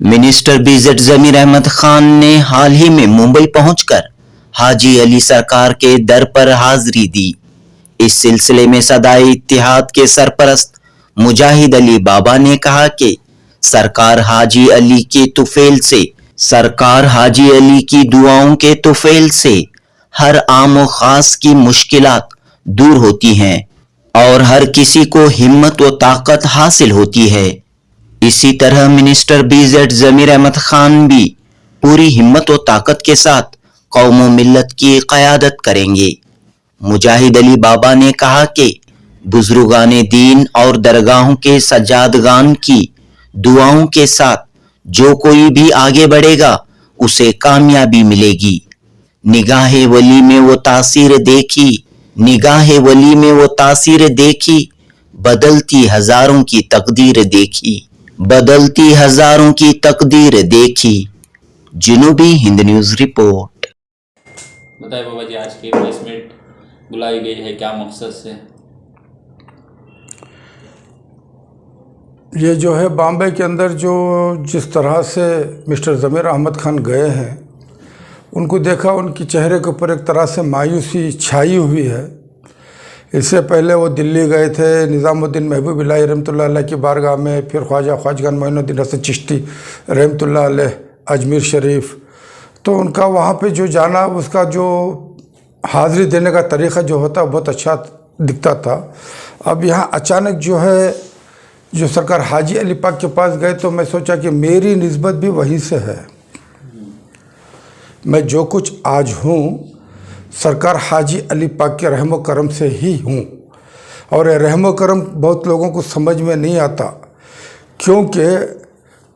Minister BZ जमीर अहमद खान ने हाल ही में मुंबई पहुंचकर हाजी अली सरकार के दर पर हाजिरी दी। इस सिलसिले में सदाए इत्तेहाद के सरपरस्त मुजाहिद अली बाबा ने कहा कि सरकार हाजी अली की दुआओं के तुफैल से हर आम व खास की मुश्किलात दूर होती हैं और हर किसी को हिम्मत व ताकत हासिल होती है। इसी तरह मिनिस्टर बीजेड जमीर अहमद खान भी पूरी हिम्मत व ताकत के साथ कौम व मिल्लत की क़यादत करेंगे। मुजाहिद अली बाबा ने कहा कि बुजुर्गाने दीन और दरगाहों के सज्जादगान की दुआओं के साथ जो कोई भी आगे बढ़ेगा उसे कामयाबी मिलेगी। निगाहे वली में वो तासीर देखी, बदलती हजारों की तकदीर देखी। जनूबी हिंद न्यूज रिपोर्ट। बताइए बाबा जी, आज की प्रेस मीट बुलाई गई है, क्या मकसद से? ये जो है बॉम्बे के अंदर जो जिस तरह से मिस्टर ज़मीर अहमद खान गए हैं, उनको देखा, उनके चेहरे के ऊपर एक तरह से मायूसी छाई हुई है। इससे पहले वो दिल्ली गए थे निज़ामुद्दीन महबूब इलाही रहमतुल्लाह अलैह की बारगाह में, फिर ख्वाजगान मोइनुद्दीन हसन चिश्ती रहमतुल्लाह अलैह अजमेर शरीफ। तो उनका वहाँ पे जो जाना, उसका जो हाज़िरी देने का तरीक़ा जो होता बहुत अच्छा दिखता था। अब यहाँ अचानक जो है जो सरकार हाजी अली पाक के पास गए, तो मैं सोचा कि मेरी निस्बत भी वहीं से है। मैं जो कुछ आज हूँ सरकार हाजी अली पाक के रहमो करम से ही हूँ। और ये रहमो करम बहुत लोगों को समझ में नहीं आता, क्योंकि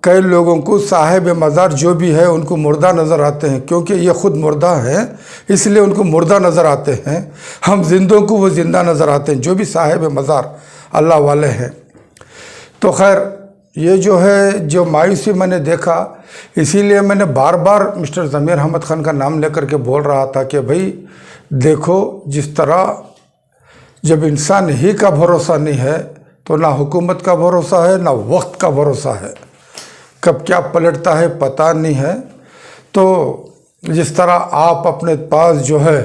कई लोगों को साहिब मज़ार जो भी है उनको मुर्दा नज़र आते हैं, क्योंकि ये ख़ुद मुर्दा हैं इसलिए उनको मुर्दा नज़र आते हैं। हम जिंदों को वो ज़िंदा नज़र आते हैं, जो भी साहिब मज़ार अल्लाह वाले हैं। तो खैर ये जो है जो मायूसी मैंने देखा, इसीलिए मैंने बार बार मिस्टर ज़मीर अहमद खान का नाम लेकर के बोल रहा था कि भाई देखो, जिस तरह जब इंसान ही का भरोसा नहीं है तो ना हुकूमत का भरोसा है ना वक्त का भरोसा है, कब क्या पलटता है पता नहीं है। तो जिस तरह आप अपने पास जो है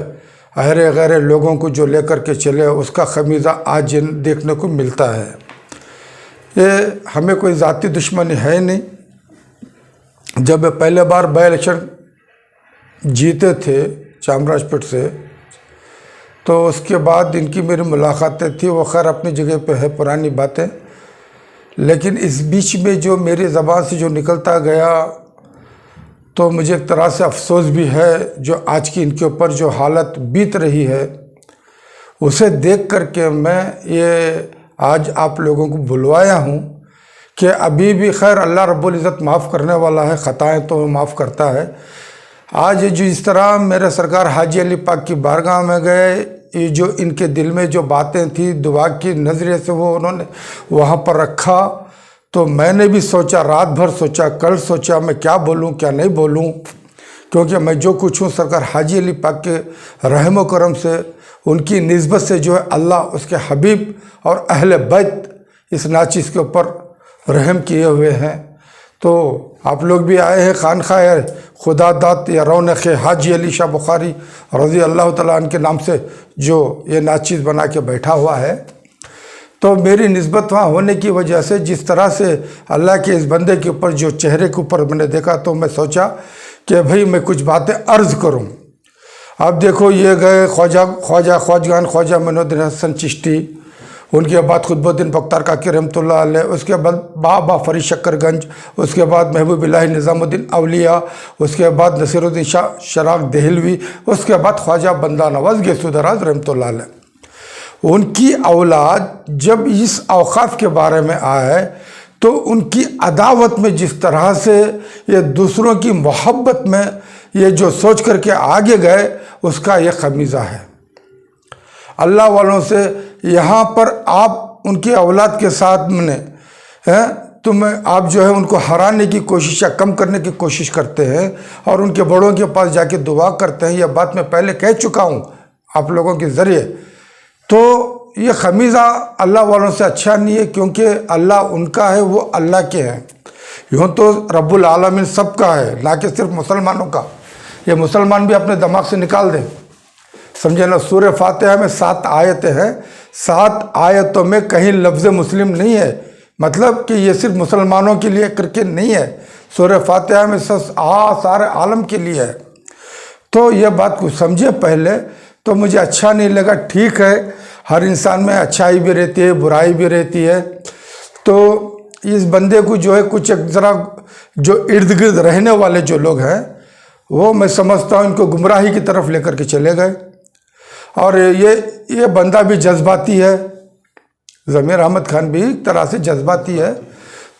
अहरे गहरे लोगों को जो लेकर के चले, उसका खमीज़ा आज देखने को मिलता है। ये हमें कोई ज़ाती दुश्मनी है नहीं। जब पहले बार बाई इलेक्शन जीते थे चामराजपेट से, तो उसके बाद इनकी मेरी मुलाकातें थी, वो खैर अपनी जगह पे है पुरानी बातें। लेकिन इस बीच में जो मेरी ज़बान से जो निकलता गया, तो मुझे एक तरह से अफसोस भी है जो आज की इनके ऊपर जो हालत बीत रही है, उसे देख कर के मैं ये आज आप लोगों को बुलवाया हूँ कि अभी भी खैर अल्लाह रब्बुल इज़्ज़त माफ़ करने वाला है, ख़ताएँ तो माफ़ करता है। आज जो इस तरह मेरे सरकार हाजी अली पाक की बारगाह में गए, ये जो इनके दिल में जो बातें थी दुआ की नज़रिए से वो उन्होंने वहाँ पर रखा, तो मैंने भी सोचा, रात भर सोचा, कल सोचा मैं क्या बोलूँ क्या नहीं बोलूँ, क्योंकि मैं जो कुछ हूँ सरकार हाजी अली पाक के रहमो करम से, उनकी निस्बत से जो है अल्लाह उसके हबीब और अहले बैत इस नाचीज़ के ऊपर रहम किए हुए हैं। तो आप लोग भी आए हैं खानखाह खुदा दात या रौनक हाजी अली शाह बुखारी रज़ी अल्लाह तआला अन्हु के नाम से जो ये नाचीज़ बना के बैठा हुआ है। तो मेरी निस्बत वहाँ होने की वजह से जिस तरह से अल्लाह के इस बंदे के ऊपर जो चेहरे के ऊपर मैंने देखा, तो मैं सोचा कि भाई मैं कुछ बातें अर्ज़ करूँ। अब देखो, ये गए ख्वाजगान ख्वाजा मोइनुद्दीन हसन चिश्ती, उनके बाद खुतबुद्दीन बख्तियार काकी रहमतुल्लाह अलैह, उसके बाद बाबा फरीद शक्करगंज, उसके बाद महबूब इलाही निज़ामुद्दीन अवलिया, उसके बाद नसीरुद्दीन शाह शराक देहलवी, उसके बाद ख्वाजा बंदा नवाज गैसुदराज रहमतुल्लाह अलैह। उनकी औलाद जब इस औक़ाफ़ के बारे में आए, तो उनकी अदावत में जिस तरह से ये दूसरों की मोहब्बत में ये जो सोच करके आगे गए, उसका ये खमीज़ा है। अल्लाह वालों से यहाँ पर आप उनकी औलाद के साथ में हैं, आप जो है उनको हराने की कोशिश या कम करने की कोशिश करते हैं और उनके बड़ों के पास जाके दुआ करते हैं। यह बात मैं पहले कह चुका हूँ आप लोगों के ज़रिए। तो ये खमीज़ा अल्लाह वालों से अच्छा नहीं है, क्योंकि अल्लाह उनका है, वो अल्लाह के हैं। यूँ तो रब्बुल आलमीन सबका है, ना कि सिर्फ मुसलमानों का। ये मुसलमान भी अपने दिमाग से निकाल दें, समझे ना। सूरह फातिहा में 7 आयतें हैं, 7 आयतों में कहीं लफ्ज़ मुस्लिम नहीं है, मतलब कि ये सिर्फ मुसलमानों के लिए करके नहीं है। सूरह फातिहा में सारे आलम के लिए है। तो ये बात को समझे पहले, तो मुझे अच्छा नहीं लगा। ठीक है, हर इंसान में अच्छाई भी रहती है, बुराई भी रहती है। तो इस बंदे को जो है कुछ ज़रा जो इर्द गिर्द रहने वाले जो लोग हैं, वो मैं समझता हूँ इनको गुमराही की तरफ लेकर के चले गए। और ये बंदा भी जज्बाती है, ज़मीर अहमद खान भी एक तरह से जज्बाती है।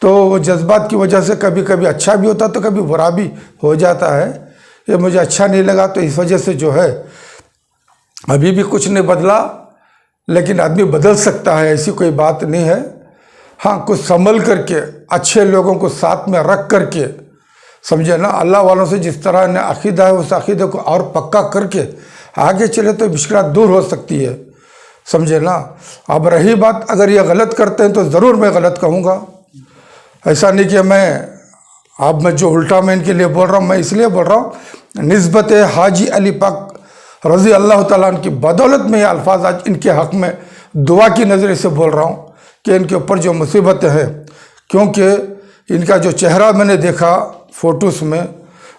तो वो जज्बात की वजह से कभी कभी अच्छा भी होता तो कभी बुरा भी हो जाता है। ये मुझे अच्छा नहीं लगा। तो इस वजह से जो है अभी भी कुछ नहीं बदला, लेकिन आदमी बदल सकता है, ऐसी कोई बात नहीं है। हाँ, कुछ संभल करके अच्छे लोगों को साथ में रख करके, समझे ना, अल्लाह वालों से जिस तरह ने अकीदा है उस अकीदे को और पक्का करके आगे चले तो मुश्किलात दूर हो सकती है, समझे ना। अब रही बात, अगर ये गलत करते हैं तो ज़रूर मैं गलत कहूँगा। ऐसा नहीं कि मैं जो उल्टा मैं इनके लिए बोल रहा हूँ, मैं इसलिए बोल रहा हूँ निस्बत हाजी अली पाक रज़ी अल्लाह ताला अन्हु की बदौलत में ये अल्फाज आज इनके हक़ में दुआ की नज़र से बोल रहा हूँ कि इनके ऊपर जो मुसीबतें हैं, क्योंकि इनका जो चेहरा मैंने देखा फ़ोटोज़ में,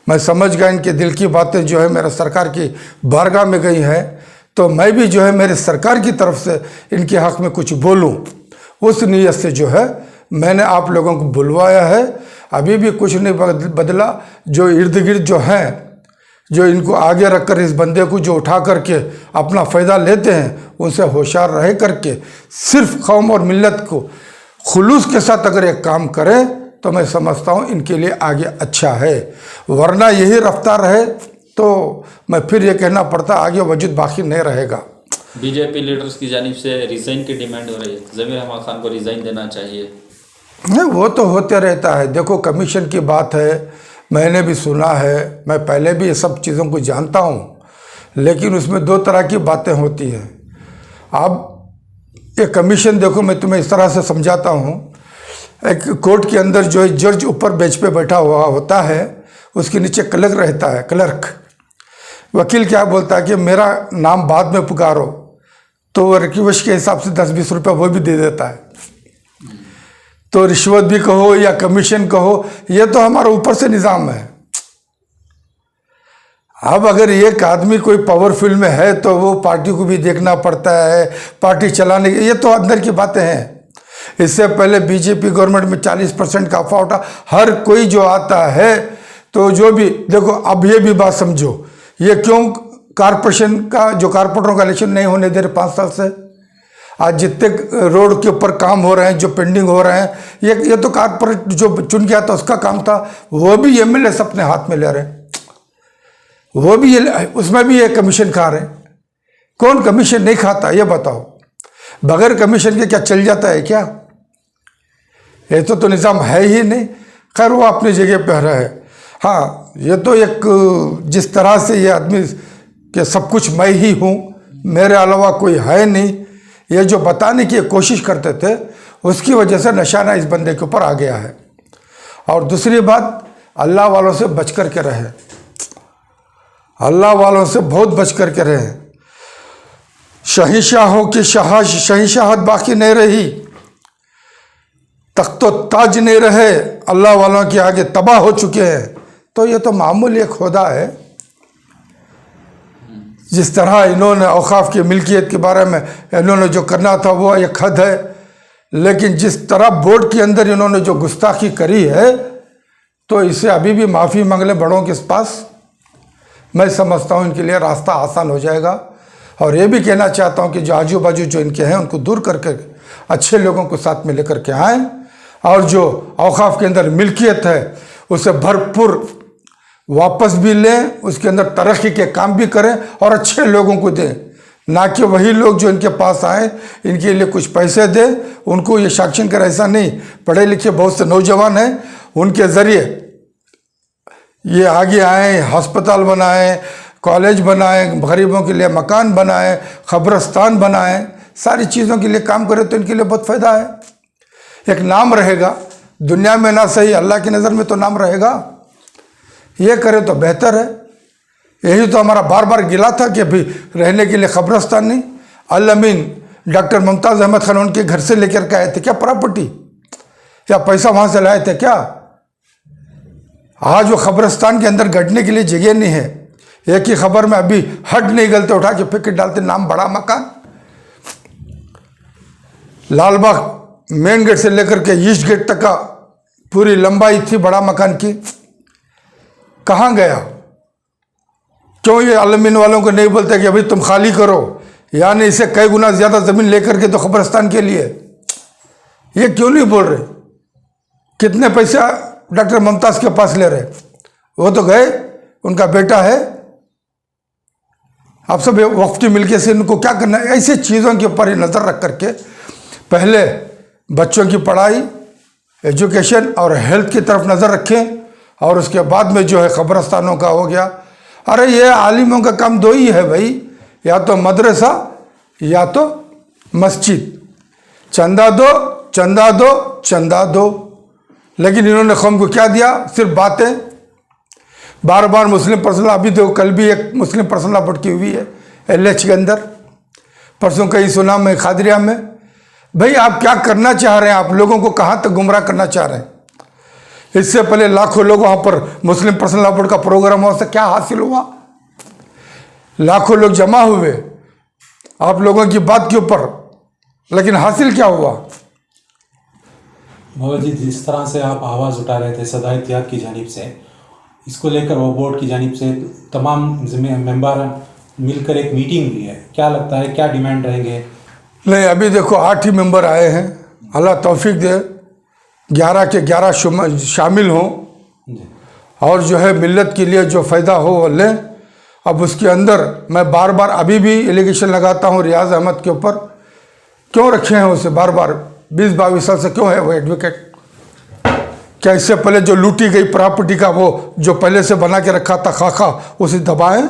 मैं समझ गया इनके दिल की बातें जो है मेरे सरकार की बारगाह में गई हैं। तो मैं भी जो है मेरे सरकार की तरफ से इनके हक़ में कुछ बोलूँ, उस नीयत से जो है मैंने आप लोगों को बुलवाया है। अभी भी कुछ नहीं बदला। जो इर्द गिर्द जो हैं, जो इनको आगे रखकर इस बंदे को जो उठा करके अपना फ़ायदा लेते हैं, उनसे होशियार रह करके सिर्फ कौम और मिल्लत को खुलूस के साथ अगर एक काम करें तो मैं समझता हूँ इनके लिए आगे अच्छा है। वरना यही रफ्तार रहे तो मैं फिर ये कहना पड़ता आगे वजूद बाकी नहीं रहेगा। बीजेपी लीडर्स की जानिब से रिज़ाइन की डिमांड हो रही है, ज़मीर अहमद खान को रिज़ाइन देना चाहिए। नहीं, वो तो होते रहता है। देखो, कमीशन की बात है, मैंने भी सुना है, मैं पहले भी ये सब चीज़ों को जानता हूँ, लेकिन उसमें 2 तरह की बातें होती हैं। अब ये कमीशन देखो, मैं तुम्हें इस तरह से समझाता हूँ। एक कोर्ट के अंदर जो है जज ऊपर बेंच पे बैठा हुआ होता है, उसके नीचे क्लर्क रहता है, क्लर्क। वकील क्या बोलता है कि मेरा नाम बाद में पुकारो, तो वो रिक्वेस्ट के हिसाब से 10-20 रुपये वो भी दे देता है। तो रिश्वत भी कहो या कमीशन कहो, ये तो हमारा ऊपर से निज़ाम है। अब अगर एक आदमी कोई पावरफुल में है तो वो पार्टी को भी देखना पड़ता है, पार्टी चलाने की, ये तो अंदर की बातें हैं। इससे पहले बीजेपी गवर्नमेंट में 40% का अफवाह उठा। हर कोई जो आता है तो जो भी देखो, अब ये भी बात समझो, ये क्यों कारपोरेशन का जो कारपोरेटरों का इलेक्शन नहीं होने दे रहे 5 साल से। आज जितने रोड के ऊपर काम हो रहे हैं, जो पेंडिंग हो रहे हैं, ये तो कारपोरेट जो चुन के आता उसका काम था, वो भी एमएलए अपने हाथ में ले रहे हैं, वो भी उसमें भी ये कमीशन खा रहे हैं। कौन कमीशन नहीं खाता ये बताओ? बगैर कमीशन के क्या चल जाता है क्या? ये तो निज़ाम है ही नहीं। खैर, वो अपनी जगह पे रहा है। हाँ, ये तो एक जिस तरह से ये आदमी कि सब कुछ मैं ही हूँ, मेरे अलावा कोई है नहीं, ये जो बताने की कोशिश करते थे, उसकी वजह से निशाना इस बंदे के ऊपर आ गया है। और दूसरी बात, अल्लाह वालों से बच कर के रहे, अल्लाह वालों से बहुत बच कर के रहे। शहीशाहों की शहीशाहत बाकी नहीं रही, तख्तो ताज नहीं रहे, अल्लाह वालों के आगे तबाह हो चुके हैं। तो ये तो मामूली एक खुदा है। जिस तरह इन्होंने औकाफ की मिल्कियत के बारे में इन्होंने जो करना था वो एक हद है, लेकिन जिस तरह बोर्ड के अंदर इन्होंने जो गुस्ताखी करी है, तो इसे अभी भी माफ़ी मांग लें बड़ों के पास। मैं समझता हूँ इनके लिए रास्ता आसान हो जाएगा। और ये भी कहना चाहता हूँ कि जो आजू बाजू जो इनके हैं उनको दूर करके अच्छे लोगों को साथ में लेकर के आएँ, और जो औकाफ के अंदर मिल्कियत है उसे भरपूर वापस भी लें, उसके अंदर तरक्की के काम भी करें और अच्छे लोगों को दें, ना कि वही लोग जो इनके पास आए इनके लिए कुछ पैसे दें, उनको ये शासन कर। ऐसा नहीं, पढ़े लिखे बहुत से नौजवान हैं, उनके ज़रिए ये आगे आए, अस्पताल बनाएं, कॉलेज बनाएं, गरीबों के लिए मकान बनाएं, कब्रस्तान बनाएं, सारी चीज़ों के लिए काम करें तो इनके लिए बहुत फ़ायदा है। एक नाम रहेगा, दुनिया में ना सही अल्लाह की नज़र में तो नाम रहेगा। ये करे तो बेहतर है। यही तो हमारा बार बार गिला था कि अभी रहने के लिए कब्रिस्तान नहीं। अल-अमीन डॉक्टर मुमताज़ अहमद खान उनके घर से लेकर के आए थे क्या प्रॉपर्टी, या पैसा वहाँ से लाए थे क्या? आज वो कब्रिस्तान के अंदर गढ़ने के लिए जगह नहीं है। एक ही खबर में अभी हट नहीं गलते उठा के फेंक डालते, नाम बड़ा मकान। लालबाग मेन गेट से लेकर के ईस्ट गेट तक का पूरी लंबाई थी बड़ा मकान की, कहाँ गया? क्यों ये अल-अमीन वालों को नहीं बोलते कि अभी तुम खाली करो, यानी इसे कई गुना ज़्यादा ज़मीन लेकर के तो कब्रिस्तान के लिए? ये क्यों नहीं बोल रहे? कितने पैसा डॉक्टर मुमताज़ के पास ले रहे? वो तो गए, उनका बेटा है। आप सब वक्फ की मिलके से इनको क्या करना है? ऐसे चीज़ों के ऊपर नज़र रख करके पहले बच्चों की पढ़ाई, एजुकेशन और हेल्थ की तरफ नज़र रखें, और उसके बाद में जो है कब्रिस्तानों का हो गया। अरे ये आलिमों का काम दो ही है भाई, या तो मदरसा या तो मस्जिद। चंदा दो, चंदा दो, चंदा दो। लेकिन इन्होंने कौम को क्या दिया? सिर्फ बातें। बार बार मुस्लिम पर्सनल, अभी देखो कल भी एक मुस्लिम पर्सनल भटकी हुई है LH के अंदर, परसों कहीं सुना मैं खादरिया में। भाई आप क्या करना चाह रहे हैं? आप लोगों को कहाँ तक गुमराह करना चाह रहे हैं? इससे पहले लाखों लोग वहाँ पर मुस्लिम पर्सनल बोर्ड का प्रोग्राम हुआ, उससे क्या हासिल हुआ? लाखों लोग जमा हुए आप लोगों की बात के ऊपर, लेकिन हासिल क्या हुआ? बाबा जी, जिस तरह से आप आवाज़ उठा रहे थे सदा इत्तेहाद की जानिब से, इसको लेकर वो बोर्ड की जानिब से तमाम मेंबर मिलकर एक मीटिंग हुई है, क्या लगता है क्या डिमांड रहेंगे? नहीं, अभी देखो 8 ही मेंबर आए हैं, अल्लाह तौफीक दे 11 के 11 शामिल हों और जो है मिल्लत के लिए जो फ़ायदा हो वो लें। अब उसके अंदर मैं बार बार अभी भी एलिगेशन लगाता हूँ रियाज अहमद के ऊपर, क्यों रखे हैं उसे बार बार? 20-22 साल से क्यों है वो एडवोकेट? क्या इससे पहले जो लूटी गई प्रॉपर्टी का वो जो पहले से बना के रखा था खाका, उसे दबाएं?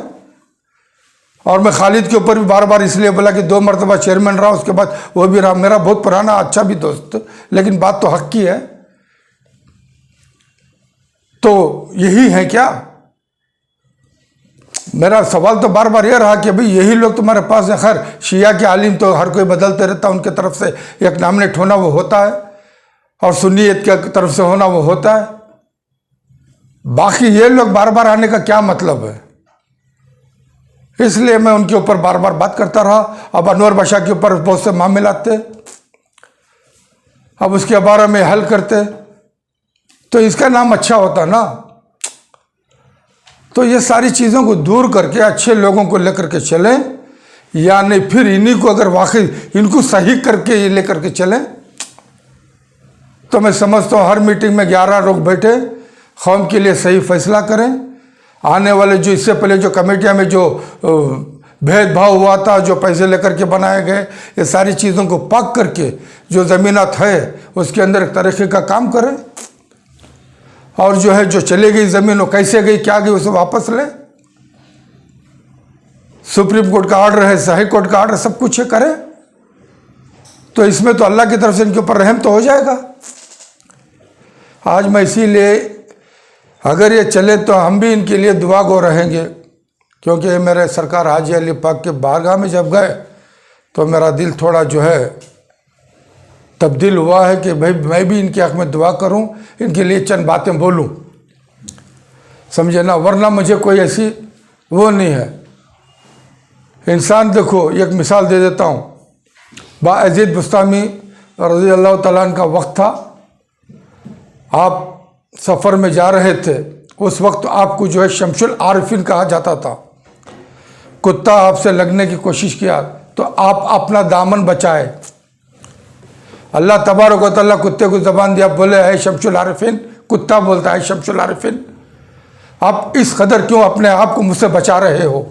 और मैं खालिद के ऊपर भी बार बार इसलिए बोला कि 2 मरतबा चेयरमैन रहा, उसके बाद वो भी रहा, मेरा बहुत पुराना अच्छा भी दोस्त, लेकिन बात तो हक की है। तो यही है क्या? मेरा सवाल तो बार बार यह रहा कि भाई यही लोग तुम्हारे पास है। खैर शिया के आलिम तो हर कोई बदलते रहता, उनके तरफ से एक नामनेट होना वो होता है, और सुन्नियत के तरफ से होना वो होता है। बाकी ये लोग बार बार आने का क्या मतलब है? इसलिए मैं उनके ऊपर बार बार बात करता रहा। अब अनवर बादशाह के ऊपर बहुत से मामले आते, अब उसके बारे में हल करते तो इसका नाम अच्छा होता ना। तो ये सारी चीज़ों को दूर करके अच्छे लोगों को लेकर के चलें, या नहीं फिर इन्हीं को अगर वाकई इनको सही करके ये लेकर के चलें तो मैं समझता हूँ हर मीटिंग में 11 लोग बैठे कौम के लिए सही फैसला करें। आने वाले जो इससे पहले जो कमेटियाँ में जो भेदभाव हुआ था, जो पैसे लेकर के बनाए गए, ये सारी चीज़ों को पाक करके जो ज़मीनात है उसके अंदर एक तरीक़े का काम करें, और जो है जो चले गई ज़मीन वो कैसे गई क्या गई उसे वापस लें। सुप्रीम कोर्ट का ऑर्डर है, हाई कोर्ट का ऑर्डर, सब कुछ है करें। तो इसमें तो अल्लाह की तरफ से इनके ऊपर रहम तो हो जाएगा। आज मैं इसीलिए अगर ये चले तो हम भी इनके लिए दुआ गो रहेंगे, क्योंकि मेरे सरकार हाजी अली पाक के बारगाह में जब गए तो मेरा दिल थोड़ा जो है तब्दील हुआ है कि भाई मैं भी इनके हक़ में दुआ करूं, इनके लिए चंद बातें बोलूं, समझे ना। वरना मुझे कोई ऐसी वो नहीं है। इंसान देखो एक मिसाल दे देता हूँ, बाअजीद बुस्तामी रज़ी अल्लाह तआला अन्हु का वक्त था, आप सफ़र में जा रहे थे, उस वक्त आपको जो है शमसुल आरिफीन कहा जाता था। कुत्ता आपसे लगने की कोशिश किया तो आप अपना दामन बचाए। अल्लाह तबारक व तआला कुत्ते को ज़बान दिया, बोले है शमसुल आरिफीन, कुत्ता बोलता है शमसुल आरिफीन, आप इस कदर क्यों अपने आप को मुझसे बचा रहे हो?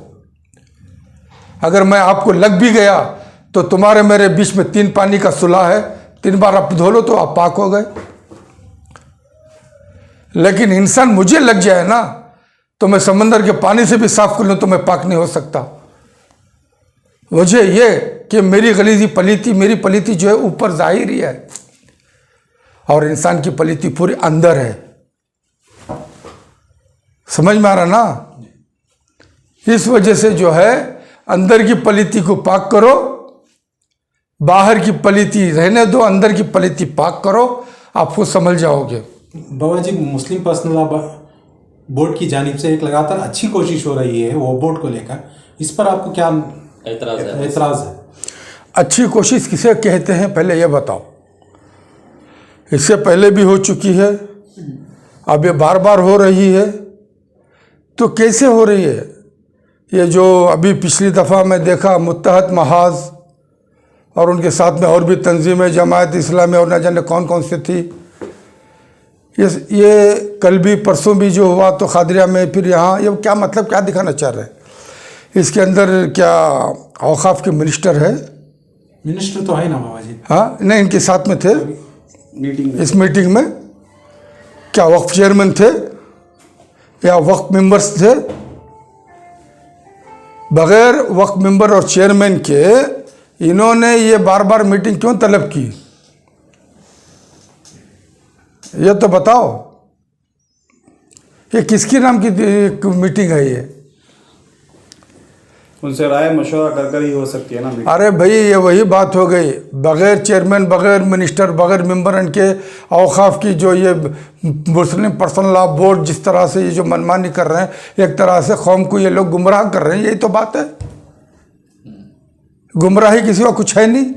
अगर मैं आपको लग भी गया तो तुम्हारे मेरे बीच में 3 पानी का सुलह है, 3 बार आप धो लो तो आप पाक हो गए। लेकिन इंसान मुझे लग जाए ना तो मैं समंदर के पानी से भी साफ कर लूँ तो मैं पाक नहीं हो सकता। वजह यह कि मेरी गलीजी पलीती, मेरी पलीती जो है ऊपर जाहिर ही है, और इंसान की पलिती पूरी अंदर है। समझ में आ रहा ना? इस वजह से जो है अंदर की पलिती को पाक करो, बाहर की पलिती रहने दो, अंदर की पलिती पाक करो, आप खुद समझ जाओगे। बाबा जी, मुस्लिम पर्सनल लॉ बोर्ड की जानिब से एक लगातार अच्छी कोशिश हो रही है वो बोर्ड को लेकर, इस पर आपको क्या एतराज़ है? अच्छी कोशिश किसे कहते हैं पहले ये बताओ। इससे पहले भी हो चुकी है, अब ये बार बार हो रही है, तो कैसे हो रही है? ये जो अभी पिछली दफ़ा मैं देखा मुत्तहद महाज और उनके साथ में और भी तंजीमें, जमात इस्लामी और न जाने कौन कौन सी थी, ये कल भी परसों भी जो हुआ तो खादरिया में, फिर यहाँ, ये क्या मतलब क्या दिखाना चाह रहे हैं? इसके अंदर क्या औकाफ के मिनिस्टर है? मिनिस्टर तो है ना बाबा जी। हाँ, नहीं, इनके साथ में थे इस मीटिंग में। क्या वक्फ चेयरमैन थे या वक्फ मेंबर्स थे? बगैर वक्फ मेंबर और चेयरमैन के इन्होंने ये बार बार मीटिंग क्यों तलब की? ये तो बताओ, ये किसके नाम की मीटिंग है ये? उनसे राय मशवरा कर ही हो सकती है ना मीटिंग। अरे भाई, ये वही बात हो गई, बगैर चेयरमैन, बगैर मिनिस्टर, बगैर मेंबर इनके औकाफ की जो ये मुस्लिम पर्सनल लॉ बोर्ड जिस तरह से ये जो मनमानी कर रहे हैं, एक तरह से कौम को ये लोग गुमराह कर रहे हैं। यही तो बात है, गुमराही किसी को कुछ है नहीं।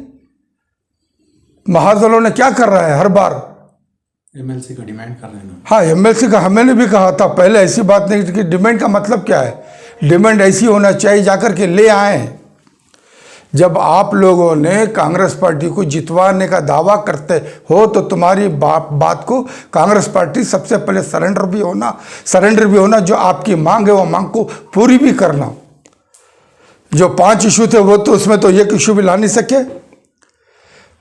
महाजलों ने क्या कर रहा है हर बार? एमएलसी का डिमांड कर रहे हैं। हाँ, एमएलसी का हमने भी कहा था पहले, ऐसी बात नहीं कि डिमांड का मतलब क्या है। डिमांड ऐसी होना चाहिए जाकर के ले आए। जब आप लोगों ने कांग्रेस पार्टी को जितवाने का दावा करते हो तो तुम्हारी बात को कांग्रेस पार्टी सबसे पहले सरेंडर भी होना, जो आपकी मांग है वो मांग को पूरी भी करना। जो 5 इशू थे वो तो उसमें तो एक इशू भी ला नहीं सके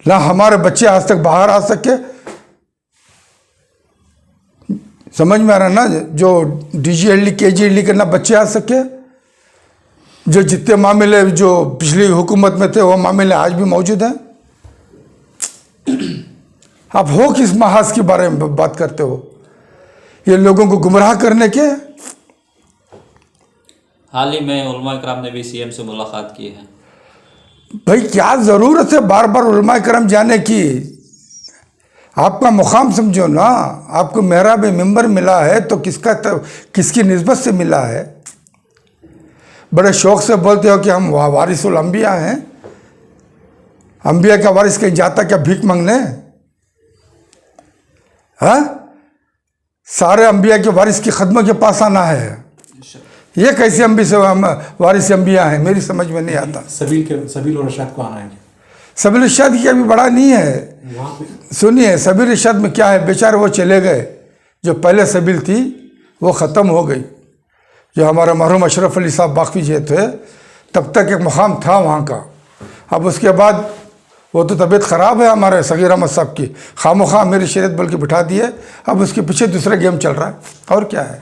ना, हमारे बच्चे आज तक बाहर आ सके। समझ में आ रहा ना? जो DGLD KGLD के ना बच्चे आ सके। जो जितने मामले जो पिछली हुकूमत में थे वो मामले आज भी मौजूद हैं। आप हो किस महाज के बारे में बात करते हो? ये लोगों को गुमराह करने के। हाल ही में उलमा कराम ने भी CM से मुलाकात की है। भाई, क्या ज़रूरत है बार बार उलमा करम जाने की? आपका मुकाम समझो ना। आपको मेहराब मेंबर मिला है तो किसकी निस्बत से मिला है? बड़े शौक से बोलते हो कि हम वारिसुल अंबिया हैं। अंबिया का वारिस कहीं जाता क्या भीख मांगने? हाँ, सारे अंबिया के वारिस की खदमों के पास आना है। ये कैसे वारिस अंबिया हैं? मेरी समझ में नहीं आता। सबील और इरशाद को आना है। सबील इरशाद की अभी बड़ा नहीं है। सुनिए, सबील इरशाद में क्या है, बेचारे वो चले गए। जो पहले सबील थी वो ख़त्म हो गई। जो हमारा मरहूम अशरफ अली साहब बाकी जे थे, तब तक एक मुकाम था वहाँ का। अब उसके बाद वो तो तबीयत ख़राब है हमारे सगीर अहमद साहब की, खामोखा मेरी शरीयत बोल के बिठा दिए। अब उसके पीछे दूसरा गेम चल रहा है, और क्या है।